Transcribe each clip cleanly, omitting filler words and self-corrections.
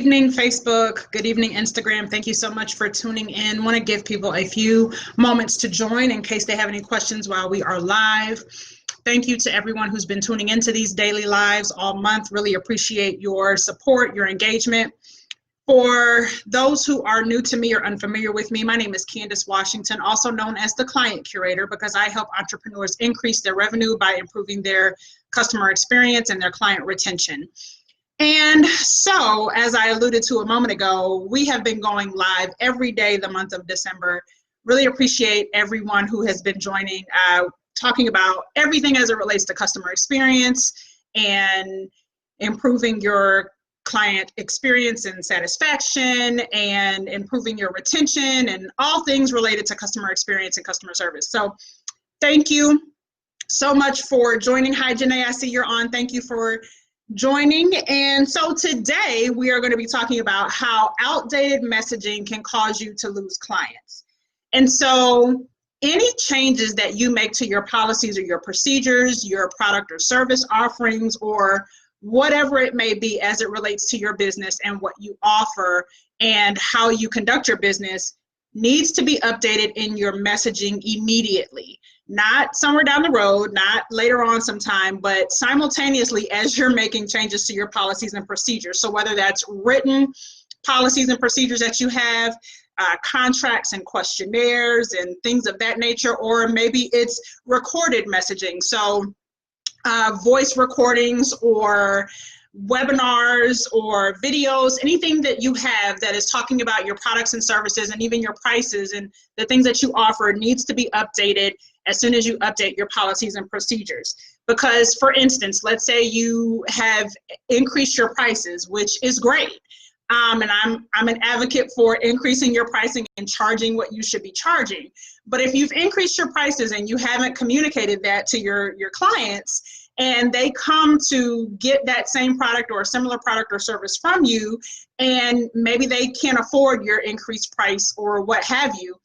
Evening, Facebook. Good evening, Instagram. Thank you so much for tuning in. Want to give people a few moments to join in case they have any questions while we are live. Thank you to everyone who's been tuning into these daily lives all month. Really appreciate your support, your engagement. For those who are new to me or unfamiliar with me, my name is Candace Washington, also known as the Client Curator, because I help entrepreneurs increase their revenue by improving their customer experience and their client retention. And so, as I alluded to a moment ago, we have been going live every day the month of December. Really appreciate everyone who has been joining, talking about everything as it relates to customer experience and improving your client experience and satisfaction and improving your retention and all things related to customer experience and customer service. So thank you so much for joining. Hi, Janae, I see you're on. Thank you for joining. And so today we are going to be talking about how outdated messaging can cause you to lose clients. And so any changes that you make to your policies or your procedures, your product or service offerings, or whatever it may be as it relates to your business and what you offer and how you conduct your business needs to be updated in your messaging immediately. Not somewhere down the road, not later on sometime, but simultaneously as you're making changes to your policies and procedures. So whether that's written policies and procedures that you have, contracts and questionnaires and things of that nature, or maybe it's recorded messaging. So voice recordings or webinars or videos, anything that you have that is talking about your products and services and even your prices and the things that you offer needs to be updated as soon as you update your policies and procedures. Because, for instance, let's say you have increased your prices, which is great. And I'm an advocate for increasing your pricing and charging what you should be charging. But if you've increased your prices and you haven't communicated that to your clients, and they come to get that same product or a similar product or service from you, and maybe they can't afford your increased price or what have you,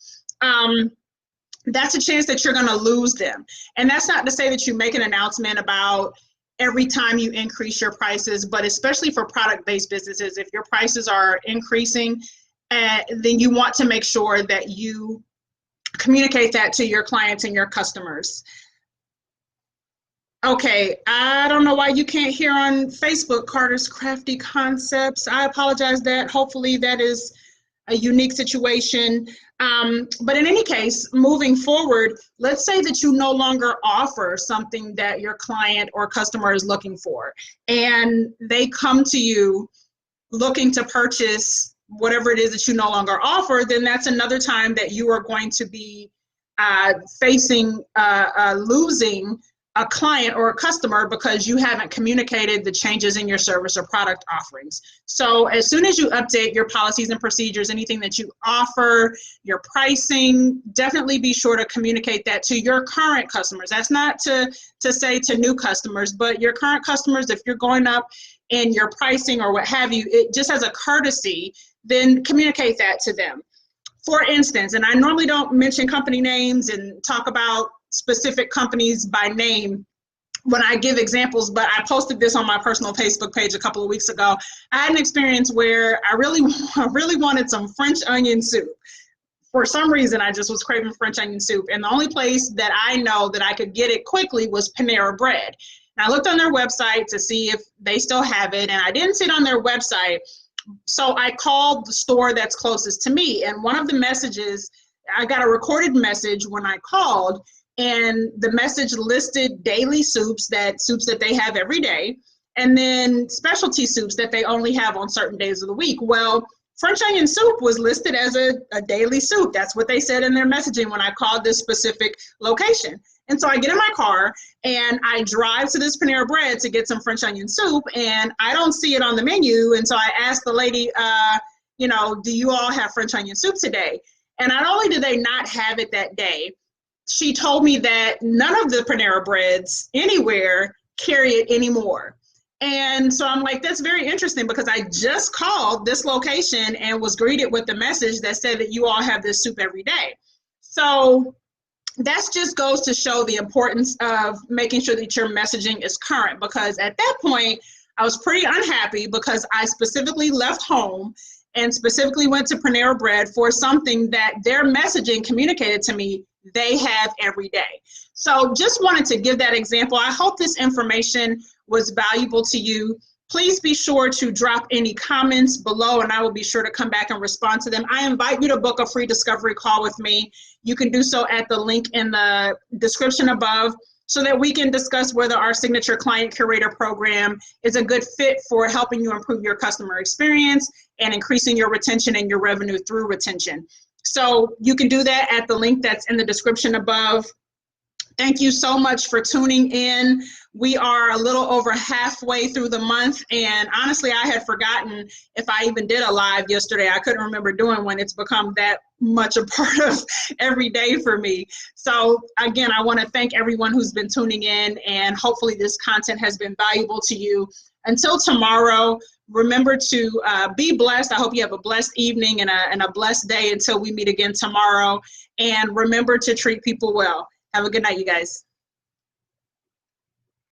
that's a chance that you're going to lose them. And that's not to say that you make an announcement about every time you increase your prices, but especially for product-based businesses, if your prices are increasing, then you want to make sure that you communicate that to your clients and your customers. Okay, I don't know why you can't hear on Facebook, Carter's Crafty Concepts. I apologize that. Hopefully that is a unique situation. But in any case, moving forward, let's say that you no longer offer something that your client or customer is looking for, and they come to you looking to purchase whatever it is that you no longer offer, then that's another time that you are going to be facing losing a client or a customer because you haven't communicated the changes in your service or product offerings. So as soon as you update your policies and procedures, anything that you offer, your pricing, definitely be sure to communicate that to your current customers. That's not to say to new customers, but your current customers, if you're going up in your pricing or what have you, it just as a courtesy, then communicate that to them. For instance, and I normally don't mention company names and talk about specific companies by name when I give examples, but I posted this on my personal Facebook page a couple of weeks ago. I had an experience where I really wanted some French onion soup. For some reason, I just was craving French onion soup, and the only place that I know that I could get it quickly was Panera Bread. And I looked on their website to see if they still have it, and I didn't see it on their website. So I called the store that's closest to me, and one of the messages, I got a recorded message when I called, and the message listed daily soups that they have every day, and then specialty soups that they only have on certain days of the week. Well, French onion soup was listed as a daily soup. That's what they said in their messaging when I called this specific location. And so I get in my car and I drive to this Panera Bread to get some French onion soup, and I don't see it on the menu. And so I asked the lady, do you all have French onion soup today? And not only did they not have it that day, she told me that none of the Panera Breads anywhere carry it anymore. And so I'm like, that's very interesting, because I just called this location and was greeted with the message that said that you all have this soup every day. So that just goes to show the importance of making sure that your messaging is current, because at that point, I was pretty unhappy because I specifically left home and specifically went to Panera Bread for something that their messaging communicated to me they have every day. So just wanted to give that example. I hope this information was valuable to you. Please be sure to drop any comments below and I will be sure to come back and respond to them. I invite you to book a free discovery call with me. You can do so at the link in the description above so that we can discuss whether our signature client curator program is a good fit for helping you improve your customer experience and increasing your retention and your revenue through retention. So you can do that at the link that's in the description above. Thank you so much for tuning in. We are a little over halfway through the month, and honestly, I had forgotten if I even did a live yesterday. I couldn't remember doing one. It's become that much a part of every day for me. So again, I want to thank everyone who's been tuning in, and hopefully this content has been valuable to you. Until tomorrow, remember to be blessed. I hope you have a blessed evening and a blessed day until we meet again tomorrow. And remember to treat people well. Have a good night, you guys.